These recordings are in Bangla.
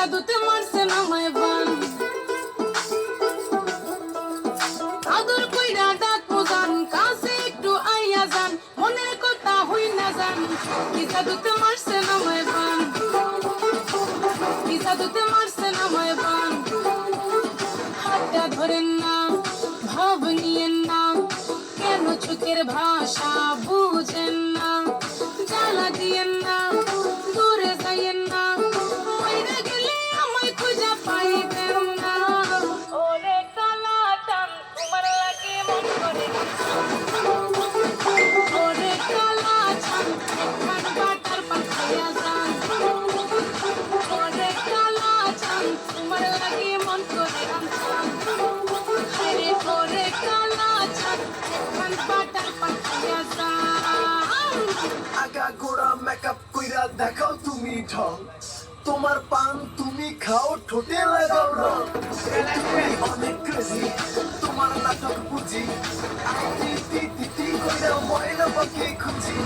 জাদুতে মারছেন আমায় বান আদর কইরা ডাক মোজান কাছে একটু আইয়া যান মনের কথা হই না যান কি জাদুতে মারছেন আমায় বান কি জাদুতে মারছেন আমায় বান হাতটা ধরেন না ভাব নিয়েন না কেন চোখের ভাষা বুঝেন না জ্বালা দিয়েন না দূরে যাইয়েন না মইরা গেলে আমায় খুঁজা পাইবেন না ওরে কালা চান তোমার লাগে মন করে ওরে কালা চান একখান বাটার পাখাইয়া যান ওরে কালা চান তোমার লাগে মন করে আনছান আরে ওরে কালা চান একখান বাটার পাখাইয়া যান আগা গোড়া মেকআপ কইরা দেখাও তুমি ঢং তোমার পান তুমি খাও ঠোঁটে লাগাও রং তুমি অনেক ক্রেজি তোমার নাটক বুঝি টি কইরা ময়না পাখি খুঁজি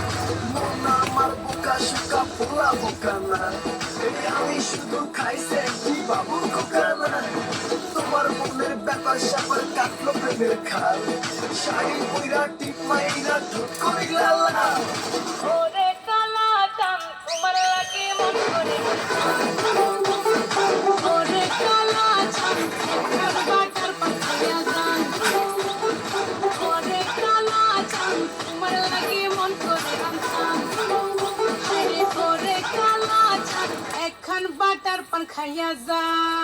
মন আমার বোকা শুকা পোলা বোকা না আমি শুধু খাইছে কি বাবু খোকা না তোমার মনের ব্যাপার স্যাপার কাটলো প্রেমের খাল শাড়ি পইরা টিপ মাইরা ঠোঁট কইলা লাল ওরে কালা চান তোমার লাগে মন করে ওরে কালা চান একখান বাটার পাখাইয়া যান ওরে কালা চান তোমার লাগে মন করে আনছান আরে ওরে কালা চান একখান বাটার পান খাইয়া যান